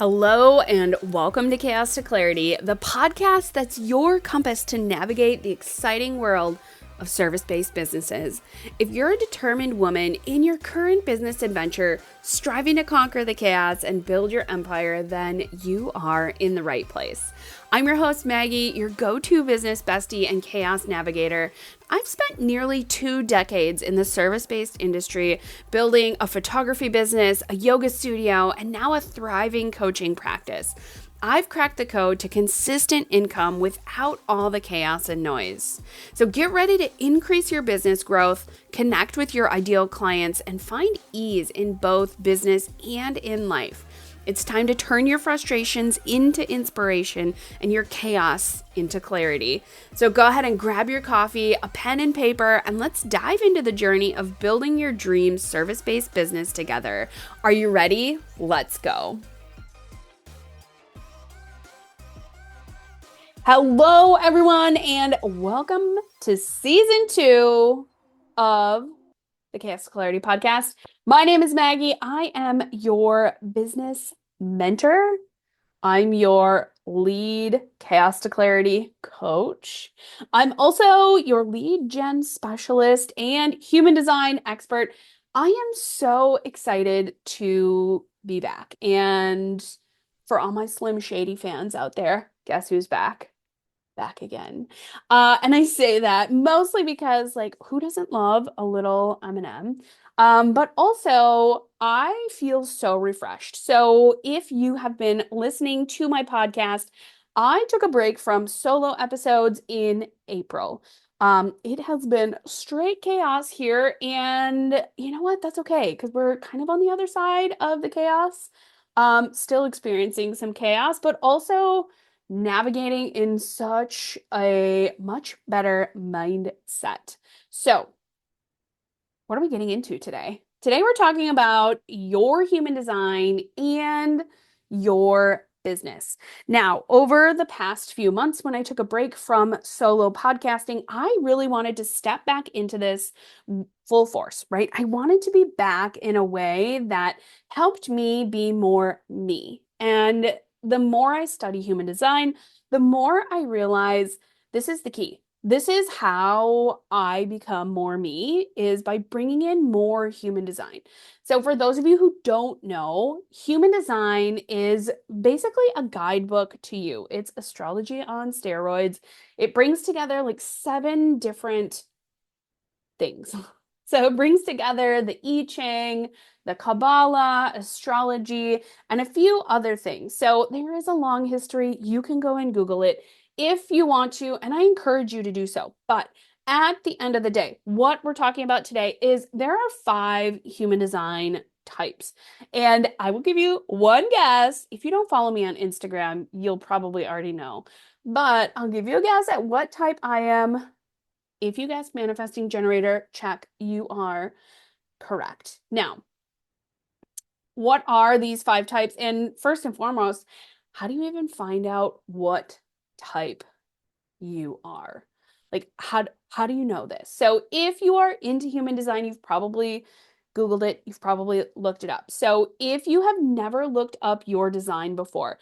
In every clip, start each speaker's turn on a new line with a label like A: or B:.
A: Hello and welcome to Chaos to Clarity, the podcast that's your compass to navigate the exciting world of service-based businesses. If you're a determined woman in your current business adventure, striving to conquer the chaos and build your empire, then you are in the right place. I'm your host, Maggie, your go-to business bestie and chaos navigator. I've spent nearly 2 decades in the service-based industry, building a photography business, a yoga studio, and now a thriving coaching practice. I've cracked the code to consistent income without all the chaos and noise. So get ready to increase your business growth, connect with your ideal clients, and find ease in both business and in life. It's time to turn your frustrations into inspiration and your chaos into clarity. So go ahead and grab your coffee, a pen and paper, and let's dive into the journey of building your dream service-based business together. Are you ready? Let's go. Hello, everyone, and welcome to season 2 of the Chaos to Clarity podcast. My name is Maggie. I am your business mentor. I'm your lead Chaos to Clarity coach. I'm also your lead gen specialist and human design expert. I am so excited to be back. And for all my Slim Shady fans out there, guess who's back? Back again. And I say that mostly because, like, who doesn't love a little M&M? But also I feel so refreshed. So if you have been listening to my podcast, I took a break from solo episodes in April. It has been straight chaos here, and you know what? That's okay, because we're kind of on the other side of the chaos. Still experiencing some chaos, but also navigating in such a much better mindset. So, what are we getting into today? Today, we're talking about your human design and your business. Now, over the past few months, when I took a break from solo podcasting, I really wanted to step back into this full force, right? I wanted to be back in a way that helped me be more me. And the more I study human design, the more I realize this is the key. This is how I become more me, is by bringing in more human design. So for those of you who don't know, human design is basically a guidebook to you. It's astrology on steroids. It brings together like 7 different things. So it brings together the I Ching, the Kabbalah, astrology, and a few other things. So there is a long history. You can go and Google it if you want to, and I encourage you to do so. But at the end of the day, what we're talking about today is there are 5 human design types. And I will give you one guess. If you don't follow me on Instagram, you'll probably already know. But I'll give you a guess at what type I am. If you guessed manifesting generator, check, you are correct. Now, what are these 5 types? And first and foremost, how do you even find out what type you are? Like, how do you know this? So if you are into human design, you've probably Googled it, you've probably looked it up. So if you have never looked up your design before,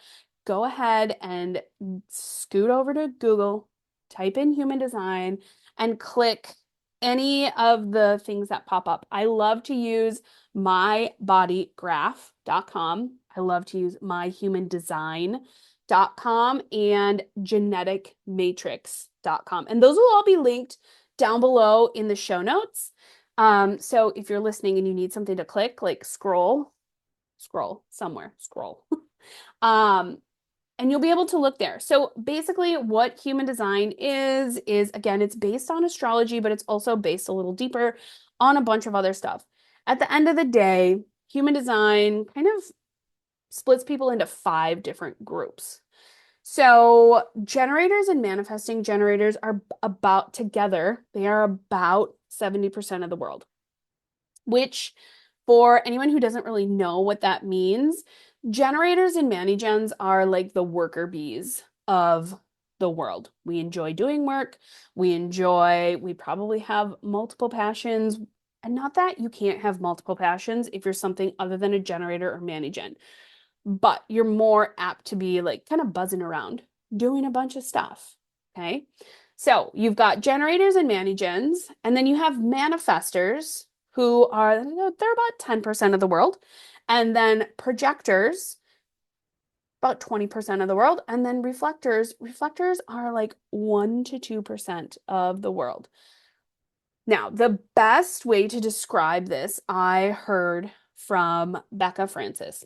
A: go ahead and scoot over to Google, type in human design, and click any of the things that pop up. I love to use mybodygraph.com. I love to use myhumandesign.com and geneticmatrix.com. And those will all be linked down below in the show notes. So if you're listening and you need something to click, like scroll somewhere, scroll. And you'll be able to look there. So basically what human design is again, it's based on astrology, but it's also based a little deeper on a bunch of other stuff. At the end of the day, human design kind of splits people into 5 different groups. So generators and manifesting generators are about together. They are about 70% of the world, which for anyone who doesn't really know what that means, generators and mani-gens are like the worker bees of the world. We enjoy doing work. We probably have multiple passions. And not that you can't have multiple passions if you're something other than a generator or mani-gen. but you're more apt to be like kind of buzzing around, doing a bunch of stuff. Okay. So you've got generators and managens, and then you have manifestors who are, they're about 10% of the world, and then projectors, about 20% of the world, and then reflectors. Reflectors are like 1 to 2% of the world. Now, the best way to describe this, I heard from Becca Francis.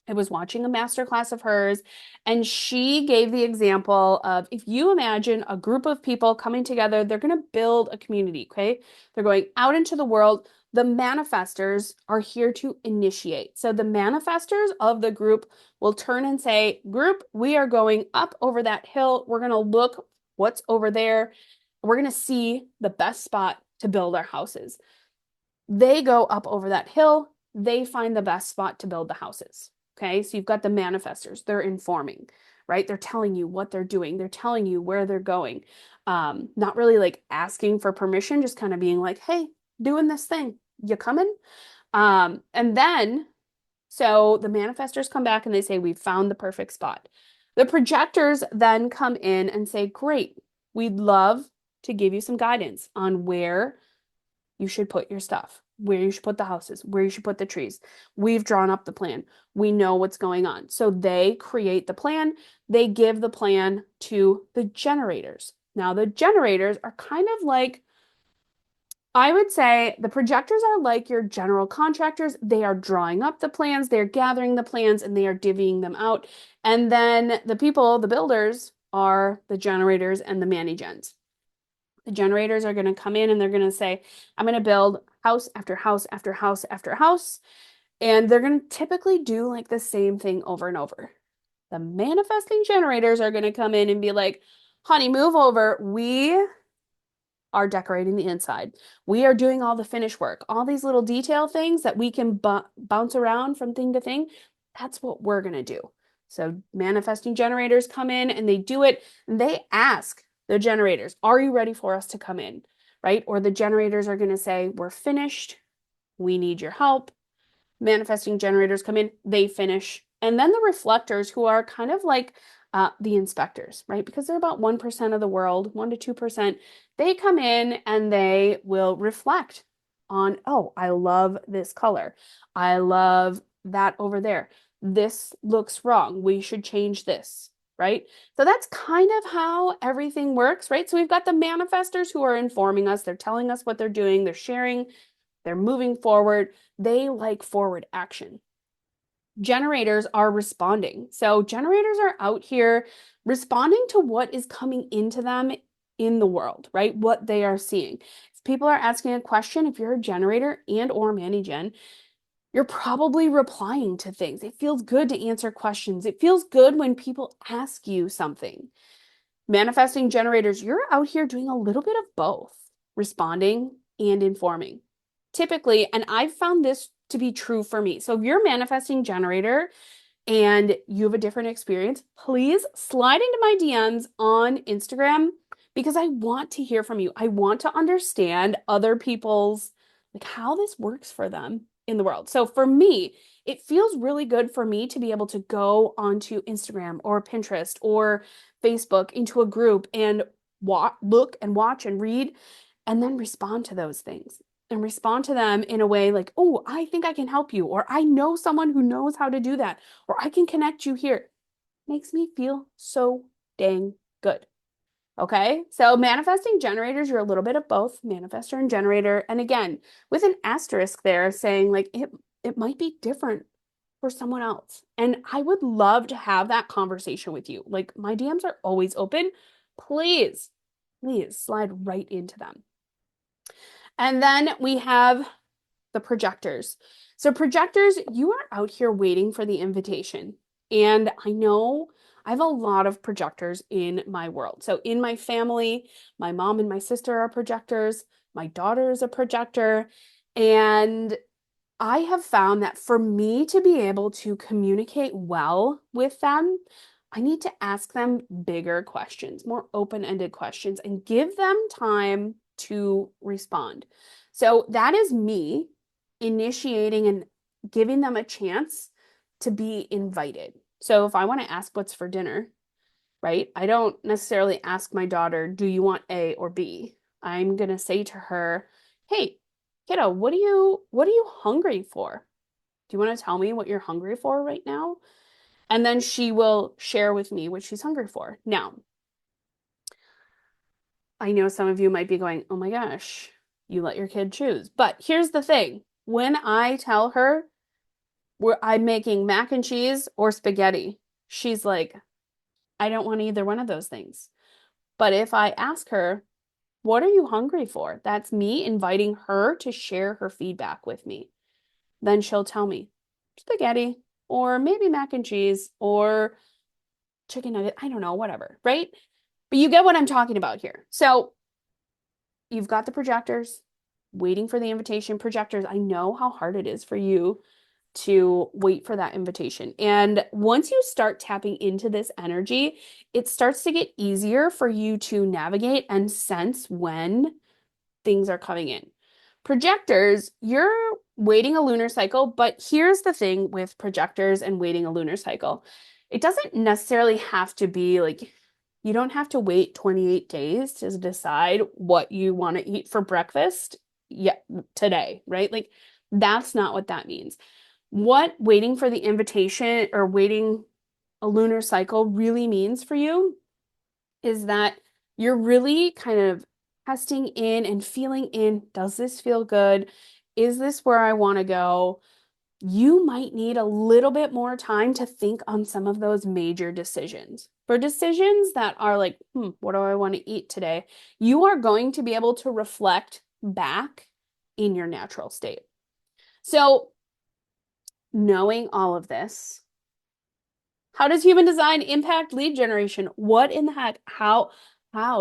A: I was watching a masterclass of hers, and she gave the example of if you imagine a group of people coming together, they're going to build a community, okay? They're going out into the world. The manifestors are here to initiate. So the manifestors of the group will turn and say, group, we are going up over that hill. We're going to look what's over there. We're going to see the best spot to build our houses. They go up over that hill. They find the best spot to build the houses. Okay, so you've got the manifestors. They're informing, right? They're telling you what they're doing. They're telling you where they're going. Not really like asking for permission, just kind of being like, hey, doing this thing. You coming? And then, so the manifestors come back and they say, we've found the perfect spot. The projectors then come in and say, great, we'd love to give you some guidance on where you should put your stuff, where you should put the houses, where you should put the trees. We've drawn up the plan. We know what's going on. So they create the plan. They give the plan to the generators. Now, the generators are kind of like, I would say the projectors are like your general contractors. They are drawing up the plans, they're gathering the plans, and they are divvying them out. And then the people, the builders, are the generators and the mani-gens. The generators are going to come in and they're going to say, I'm going to build house after house after house after house. And they're going to typically do like the same thing over and over. The manifesting generators are going to come in and be like, honey, move over. We are decorating the inside. We are doing all the finish work, all these little detail things that we can bounce around from thing to thing. That's what we're going to do. So manifesting generators come in and they do it. And they ask the generators, are you ready for us to come in? Right? Or the generators are going to say, we're finished. We need your help. Manifesting generators come in, they finish. And then the reflectors, who are kind of like the inspectors, right? Because they're about 1% of the world, 1 to 2%. They come in and they will reflect on, oh, I love this color. I love that over there. This looks wrong. We should change this, right? So that's kind of how everything works, right? So we've got the manifestors who are informing us. They're telling us what they're doing. They're sharing. They're moving forward. They like forward action. Generators are responding. So generators are out here responding to what is coming into them in the world, right? What they are seeing. If people are asking a question, if you're a generator and or mani-gen, you're probably replying to things. It feels good to answer questions. It feels good when people ask you something. Manifesting generators, you're out here doing a little bit of both, responding and informing. Typically, and I've found this to be true for me. So if you're a manifesting generator and you have a different experience, please slide into my DMs on Instagram because I want to hear from you. I want to understand other people's, like how this works for them in the world. So for me, it feels really good for me to be able to go onto Instagram or Pinterest or Facebook into a group and look and watch and read and then respond to those things and respond to them in a way like, oh, I think I can help you, or I know someone who knows how to do that, or I can connect you here. Makes me feel so dang good. Okay, so manifesting generators, you're a little bit of both, manifestor and generator. And again, with an asterisk there saying like it might be different for someone else. And I would love to have that conversation with you. Like my DMs are always open. Please, please slide right into them. And then we have the projectors. So projectors, you are out here waiting for the invitation. And I know I have a lot of projectors in my world. So in my family, my mom and my sister are projectors. My daughter is a projector. And I have found that for me to be able to communicate well with them, I need to ask them bigger questions, more open-ended questions, and give them time to respond. So that is me initiating and giving them a chance to be invited. So if I want to ask what's for dinner, right? I don't necessarily ask my daughter, do you want A or B? I'm going to say to her, hey, kiddo, what are you hungry for? Do you want to tell me what you're hungry for right now? And then she will share with me what she's hungry for. Now, I know some of you might be going, oh my gosh, you let your kid choose. But here's the thing. When I tell her I'm making mac and cheese or spaghetti, she's like, I don't want either one of those things. But if I ask her, what are you hungry for? That's me inviting her to share her feedback with me. Then she'll tell me spaghetti or maybe mac and cheese or chicken nugget. I don't know, whatever, right? But you get what I'm talking about here. So you've got the projectors waiting for the invitation. Projectors, I know how hard it is for you to wait for that invitation. And once you start tapping into this energy, it starts to get easier for you to navigate and sense when things are coming in. Projectors, you're waiting a lunar cycle, but here's the thing with projectors and waiting a lunar cycle. It doesn't necessarily have to be like, you don't have to wait 28 days to decide what you want to eat for breakfast yet today, right? Like that's not what that means. What waiting for the invitation or waiting a lunar cycle really means for you is that you're really kind of testing in and feeling in, does this feel good? Is this where I want to go? You might need a little bit more time to think on some of those major decisions. For decisions that are like, what do I want to eat today? You are going to be able to reflect back in your natural state. So, knowing all of this, how does human design impact lead generation? What in the heck? How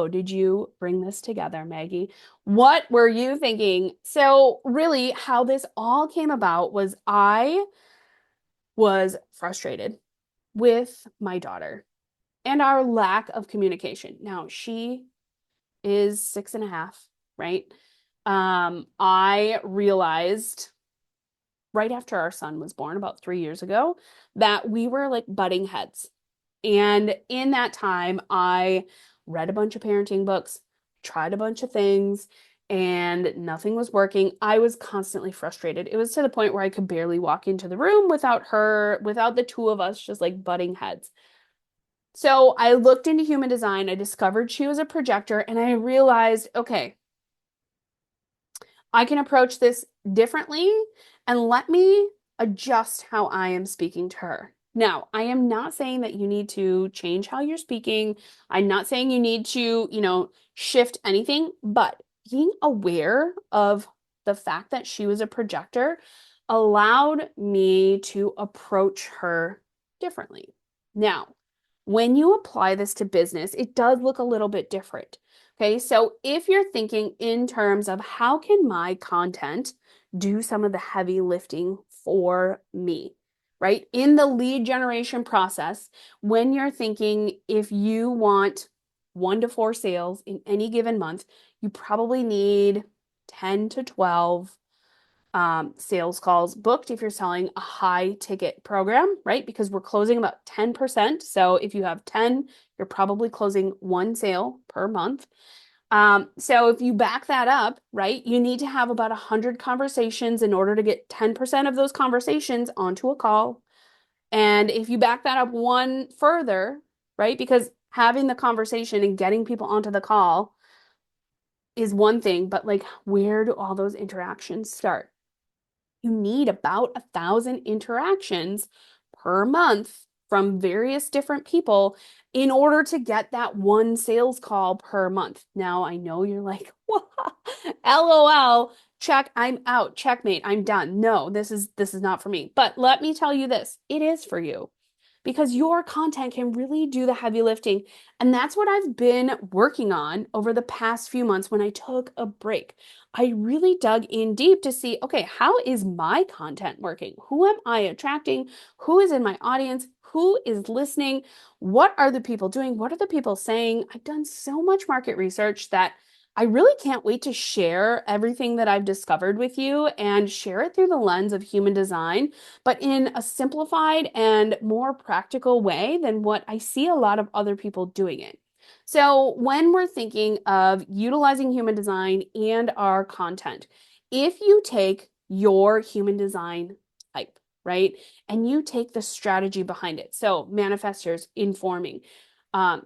A: did you bring this together, Maggie? What were you thinking? So, really, how this all came about was I was frustrated with my daughter and our lack of communication. Now, she is 6.5, right? I realized right after our son was born about 3 years ago that we were like butting heads. And in that time, I read a bunch of parenting books, tried a bunch of things, and nothing was working. I was constantly frustrated. It was to the point where I could barely walk into the room without the two of us just like butting heads. So I looked into human design. I discovered she was a projector, and I realized, okay, I can approach this differently and let me adjust how I am speaking to her. Now, I am not saying that you need to change how you're speaking. I'm not saying you need to, shift anything, but being aware of the fact that she was a projector allowed me to approach her differently. Now, when you apply this to business, it does look a little bit different. Okay, so if you're thinking in terms of how can my content do some of the heavy lifting for me, right? In the lead generation process, when you're thinking if you want 1 to 4 sales in any given month, you probably need 10 to 12 sales calls booked if you're selling a high ticket program, right? Because we're closing about 10%. So if you have 10, you're probably closing 1 sale per month. So if you back that up, right, you need to have about 100 conversations in order to get 10% of those conversations onto a call. And if you back that up one further, right, because having the conversation and getting people onto the call is one thing, but like, where do all those interactions start? You need about 1,000 interactions per month from various different people in order to get that 1 sales call per month. Now, I know you're like, LOL, check, I'm out, checkmate, I'm done. No, this is not for me. But let me tell you this, it is for you because your content can really do the heavy lifting. And that's what I've been working on over the past few months when I took a break. I really dug in deep to see, okay, how is my content working? Who am I attracting? Who is in my audience? Who is listening? What are the people doing? What are the people saying? I've done so much market research that I really can't wait to share everything that I've discovered with you and share it through the lens of human design, but in a simplified and more practical way than what I see a lot of other people doing it. So, when we're thinking of utilizing human design and our content, if you take your human design type, right, and you take the strategy behind it, so manifestors informing,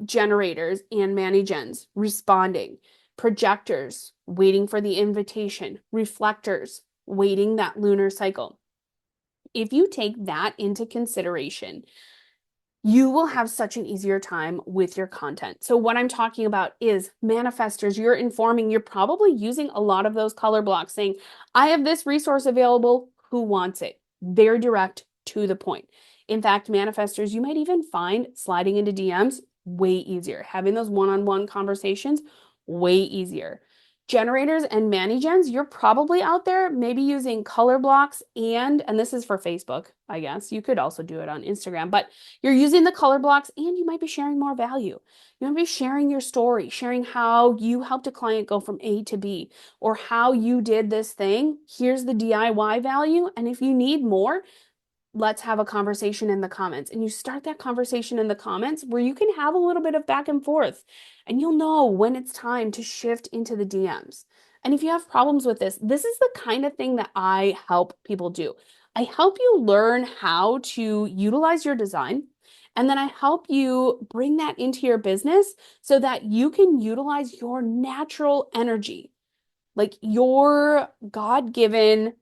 A: generators and manigens responding, projectors waiting for the invitation, reflectors waiting that lunar cycle. If you take that into consideration, you will have such an easier time with your content. So what I'm talking about is manifestors. You're informing, you're probably using a lot of those color blocks saying, I have this resource available. Who wants it? Very direct to the point. In fact, manifestors, you might even find sliding into DMs way easier. Having those one-on-one conversations, way easier. Generators and manigens, you're probably out there maybe using color blocks and this is for Facebook, I guess. You could also do it on Instagram, but you're using the color blocks and you might be sharing more value. You might be sharing your story, sharing how you helped a client go from A to B or how you did this thing. Here's the DIY value. And if you need more, let's have a conversation in the comments. And you start that conversation in the comments where you can have a little bit of back and forth and you'll know when it's time to shift into the DMs. And if you have problems with this, this is the kind of thing that I help people do. I help you learn how to utilize your design, and then I help you bring that into your business so that you can utilize your natural energy, like your God-given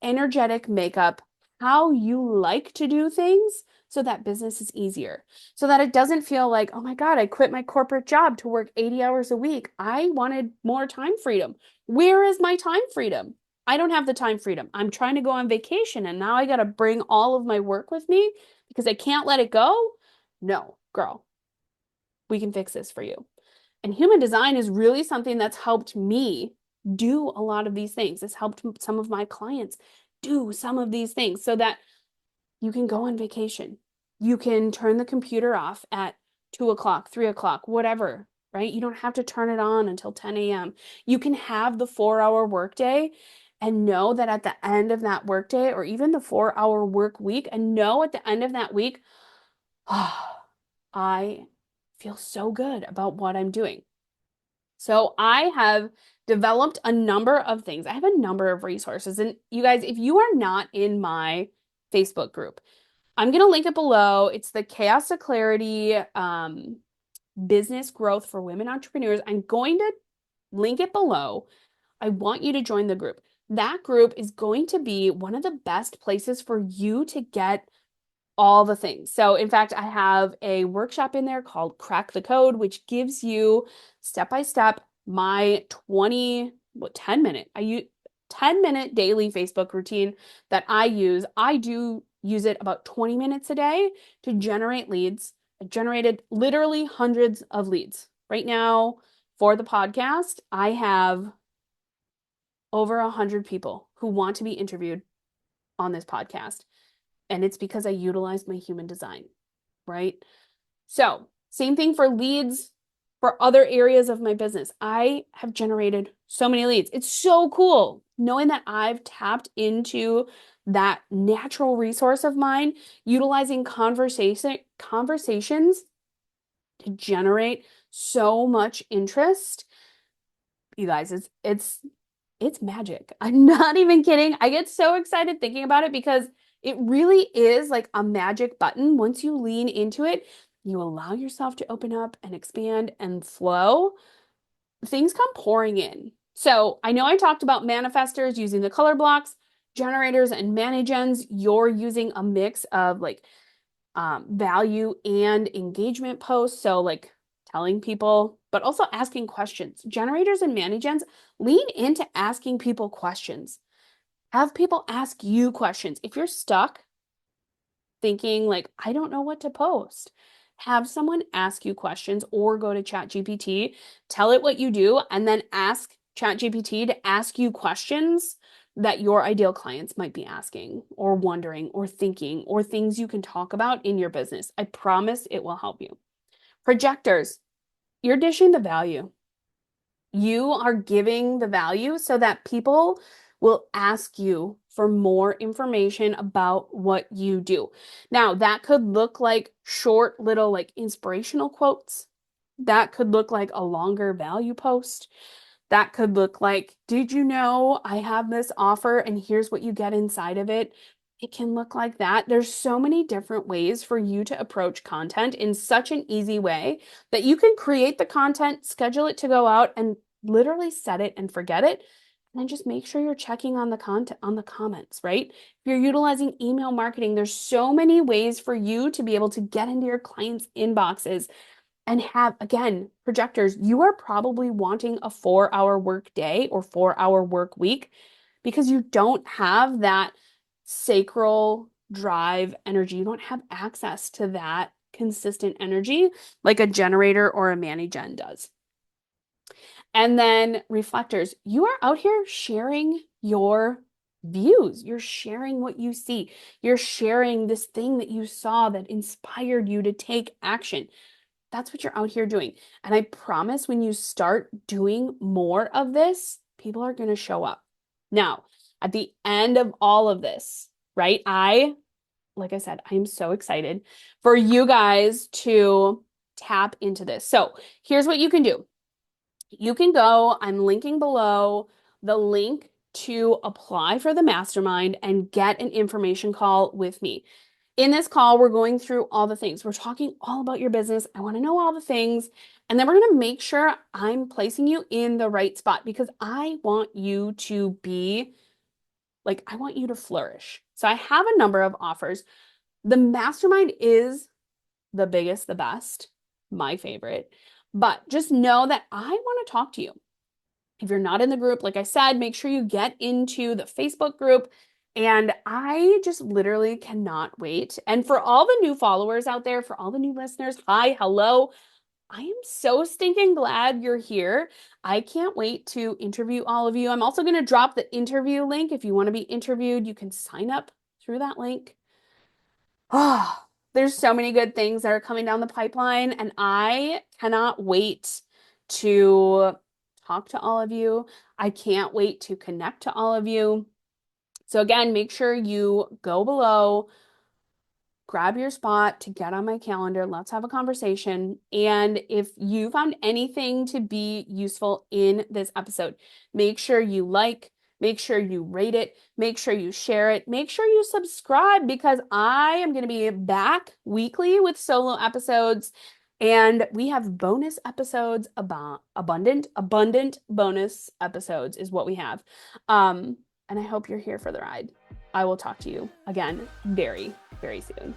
A: energetic makeup, how you like to do things so that business is easier, so that it doesn't feel like, oh my God, I quit my corporate job to work 80 hours a week. I wanted more time freedom. Where is my time freedom? I don't have the time freedom. I'm trying to go on vacation and now I got to bring all of my work with me because I can't let it go. No, girl, we can fix this for you. And human design is really something that's helped me do a lot of these things. It's helped some of my clients do some of these things so that you can go on vacation. You can turn the computer off at 2 o'clock, 3 o'clock, whatever, right? You don't have to turn it on until 10 a.m. You can have the 4 hour workday and know that at the end of that workday, or even the 4 hour work week, and know at the end of that week, oh, I feel so good about what I'm doing. So I have developed a number of things. I have a number of resources. And you guys, if you are not in my Facebook group, I'm going to link it below. It's the Chaos to Clarity Business Growth for Women Entrepreneurs. I'm going to link it below. I want you to join the group. That group is going to be one of the best places for you to get all the things. So in fact, I have a workshop in there called Crack the Code, which gives you step by step my 10 minute, 10-minute daily Facebook routine that I use. I do use it about 20 minutes a day to generate leads. I generated literally hundreds of leads. Right now for the podcast, I have over 100 people who want to be interviewed on this podcast. And it's because I utilized my human design, right? So, same thing for leads for other areas of my business. I have generated so many leads. It's so cool knowing that I've tapped into that natural resource of mine, utilizing conversations to generate so much interest. You guys, it's magic. I'm not even kidding. I get so excited thinking about it because it really is like a magic button. Once you lean into it, you allow yourself to open up and expand and flow. Things come pouring in. So I know I talked about manifestors using the color blocks, generators and manigens. You're using a mix of like value and engagement posts. So like telling people, but also asking questions. Generators and manigens lean into asking people questions. Have people ask you questions. If you're stuck thinking like, I don't know what to post, have someone ask you questions or go to ChatGPT, tell it what you do, and then ask ChatGPT to ask you questions that your ideal clients might be asking or wondering or thinking or things you can talk about in your business. I promise it will help you. Projectors, you're dishing the value. You are giving the value so that people will ask you for more information about what you do. Now, that could look like short little like inspirational quotes. That could look like a longer value post. That could look like, did you know I have this offer and here's what you get inside of it? It can look like that. There's so many different ways for you to approach content in such an easy way that you can create the content, schedule it to go out, and literally set it and forget it. And then just make sure you're checking on the content on the comments, right? If you're utilizing email marketing, there's so many ways for you to be able to get into your clients' inboxes and have, again, projectors, you are probably wanting a 4-hour work day or 4-hour work week because you don't have that sacral drive energy. You don't have access to that consistent energy like a generator or a mani-gen does. And then reflectors, you are out here sharing your views. You're sharing what you see. You're sharing this thing that you saw that inspired you to take action. That's what you're out here doing. And I promise when you start doing more of this, people are going to show up. Now, at the end of all of this, right? Like I said, I am so excited for you guys to tap into this. So here's what you can do. You can go, I'm linking below the link to apply for the mastermind and get an information call with me. In this call, we're going through all the things. We're talking all about your business. I want to know all the things. And then we're going to make sure I'm placing you in the right spot because I want you to be like, I want you to flourish. So I have a number of offers. The mastermind is the biggest, the best, my favorite. But just know that I want to talk to you. If you're not in the group, like I said, make sure you get into the Facebook group. And I just literally cannot wait. And for all the new followers out there, for all the new listeners, hi, hello. I am so stinking glad you're here. I can't wait to interview all of you. I'm also going to drop the interview link. If you want to be interviewed, you can sign up through that link. Oh, there's so many good things that are coming down the pipeline, and I cannot wait to talk to all of you. I can't wait to connect to all of you. So again, make sure you go below, grab your spot to get on my calendar. Let's have a conversation. And if you found anything to be useful in this episode, make sure you like, make sure you rate it, make sure you share it, make sure you subscribe because I am going to be back weekly with solo episodes. And we have bonus episodes about abundant bonus episodes is what we have. And I hope you're here for the ride. I will talk to you again very, very soon.